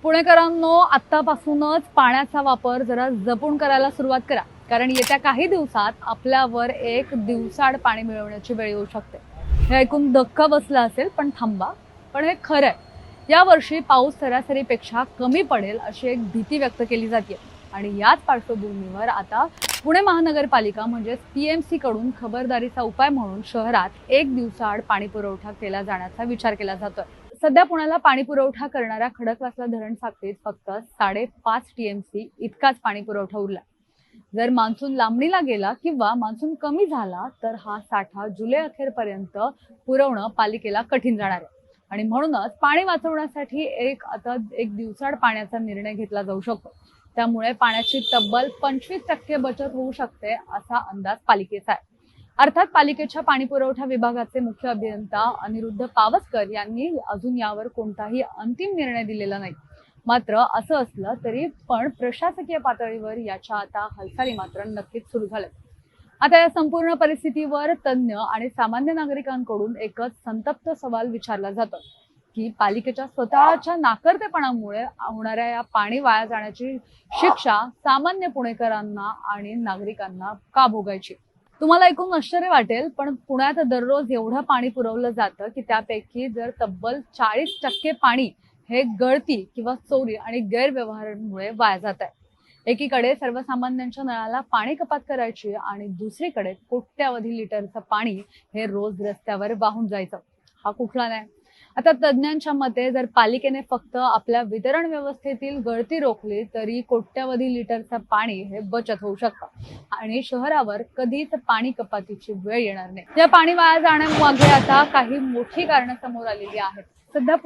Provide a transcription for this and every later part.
पुणेकरांनो, आत्तापासूनच पाण्याचा वापर जरा जपून करायला सुरुवात करा, कारण येत्या काही दिवसात आपल्यावर एक दिवसाआड पाणी मिळवण्याची वेळ येऊ शकते. हे ऐकून धक्का बसला असेल, पण थांबा, पण हे खरं आहे. यावर्षी पाऊस सरासरीपेक्षा कमी पडेल अशी एक भीती व्यक्त केली जाते आणि याच पार्श्वभूमीवर आता पुणे महानगरपालिका म्हणजे पीएमसी कडून खबरदारीचा उपाय म्हणून शहरात एक दिवसाआड पाणी पुरवठा केला जाण्याचा विचार केला जातोय. सध्या पुण्याला पाणी पुरवठा करणाऱ्या खडकवासला धरण साखळीत फक्त 5.5 टीएमसी इतकाच पाणी पुरवठा उरला. जर मान्सून लांबणीला गेला किंवा मान्सून कमी झाला तर हा साठा जुलै अखेरपर्यंत पुरवणं पालिकेला कठीण जाणार आहे आणि म्हणूनच पाणी वाचवण्यासाठी आता एक दिवसाआड पाण्याचा निर्णय घेतला जाऊ शकतो. त्यामुळे पाण्याची तब्बल 25% बचत होऊ शकते असा अंदाज पालिकेचा आहे. अर्थात पालिकेच्या पाणी पुरवठा विभागाचे मुख्य अभियंता अनिरुद्ध पावसकर यांनी अजून यावर कोणताही अंतिम निर्णय दिलेला नाही. मात्र असं असलं तरी पण प्रशासकीय पातळीवर याच्या आता हालचाली मात्र नक्कीच सुरू झाल्यात. आता या संपूर्ण परिस्थितीवर तज्ञ आणि सामान्य नागरिकांकडून एकच संतप्त सवाल विचारला जातो की पालिकेच्या स्वतःच्या नाकर्तेपणामुळे होणाऱ्या या पाणी वाया जाण्याची शिक्षा सामान्य पुणेकरांना आणि नागरिकांना का भोगायची? तुम्हाला ऐकून आश्चर्य वाटेल, पण पुण्यात दररोज एवढं पाणी पुरवलं जातं की त्यापैकी जर तब्बल 40% पाणी हे गळती किंवा चोरी आणि गैरव्यवहारांमुळे वाया जात आहे. एकीकडे सर्वसामान्यांच्या नळाला पाणी कपात करायची आणि दुसरीकडे कोट्यावधी लिटरचं पाणी हे रोज रस्त्यावर वाहून जायचं. हा कुठला नाही? आता तज्ञांच्या मते जर पालिकेने फक्त आपल्या वितरण व्यवस्थेतील गळती रोखली तरी कोट्यावधी लिटरचं पाणी हे बचत होऊ शकतं आणि शहरावर कधीच पाणी कपातीची वेळ येणार नाही. या पाणी वाया जाण्यामागे आता काही मोठी कारणं समोर आलेली आहेत. सध्या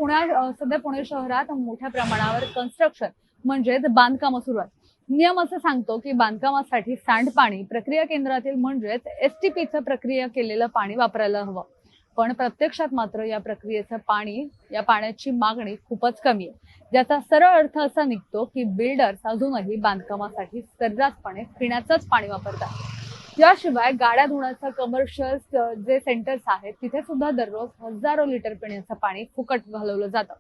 पुणे शहरात मोठ्या प्रमाणावर कन्स्ट्रक्शन म्हणजेच बांधकाम सुरू आहेत. नियम असं सांगतो की बांधकामासाठी सांडपाणी प्रक्रिया केंद्रातील म्हणजेच एसटीपीचं प्रक्रिया केलेलं पाणी वापरायला हवं. पण प्रत्यक्षात मात्र या पाण्याची मागणी खूपच कमी आहे, ज्याचा सरळ अर्थ असा निघतो की बिल्डर्स अजूनही बांधकामासाठी सर्रासपणे पिण्याचंच पाणी वापरतात. याशिवाय गाड्या धुण्याचं कमर्शियल जे सेंटर्स आहेत तिथे सुद्धा दररोज हजारो लिटर पिण्याचं पाणी फुकट घालवलं जातं.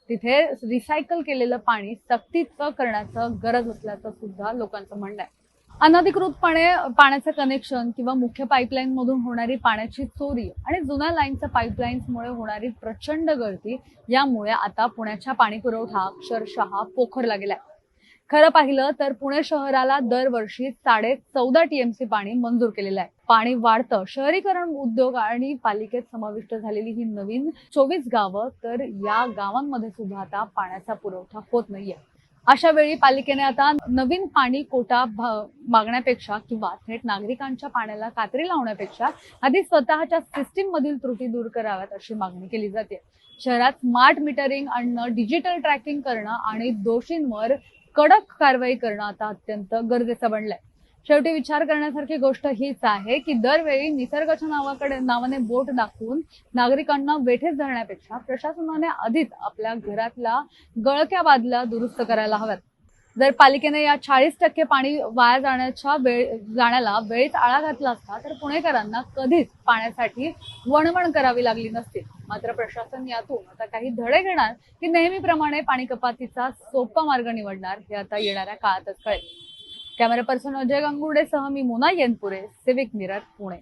तिथे रिसायकल केलेलं पाणी सक्तीचं करण्याचं गरज असल्याचं सुद्धा लोकांचं म्हणणं आहे. अनधिकृतपणे पाण्याचं कनेक्शन किंवा मुख्य पाईपलाईन मधून होणारी पाण्याची चोरी आणि जुन्या लाईनच्या पाईपलाईन्समुळे होणारी प्रचंड गळती यामुळे आता पुण्याचा पाणी पुरवठा अक्षरशः पोखरला गेलाय. खरं पाहिलं तर पुणे शहराला दरवर्षी 14.5 टीएमसी पाणी मंजूर केलेलं आहे. पाणी वाढतं. शहरीकरण उद्योग आणि पालिकेत समाविष्ट झालेली ही नवीन 24 गावं, तर या गावांमध्ये सुद्धा आता पाण्याचा पुरवठा होत नाहीये. अशा वेळी पालिकेने आता नवीन पाणी कोटा मागण्यापेक्षा किंवा थेट नागरिकांच्या पाण्याला कात्री लावण्यापेक्षा आधी स्वतःच्या सिस्टीम मधील त्रुटी दूर कराव्यात अशी मागणी केली जाते. शहरात स्मार्ट मीटरिंग आणणं, डिजिटल ट्रॅकिंग करणं आणि दोषींवर कडक कारवाई करणं आता अत्यंत गरजेचं बनलंय. शेवटी विचार करण्यासारखी गोष्ट हीच आहे की दरवेळी निसर्गाच्या नावाने बोट दाखवून नागरिकांना वेठीस धरण्यापेक्षा प्रशासनाने आधीच आपल्या घरातल्या गळक्या बादल्या दुरुस्त करायला हव्यात. जर पालिकेने या 40% पाणी वाया जाण्याला वेळीच आळा घातला असता तर पुणेकरांना कधीच पाण्यासाठी वणवण करावी लागली नसती. मात्र प्रशासन यातून आता काही धडे घेणार की नेहमीप्रमाणे पाणी कपातीचा सोपा मार्ग निवडणार हे आता येणाऱ्या काळातच कळेल. कॅमेरा पर्सन अजय गंगुर्डे सह मी मोना येनपुरे, सिविक मिरर, पुणे.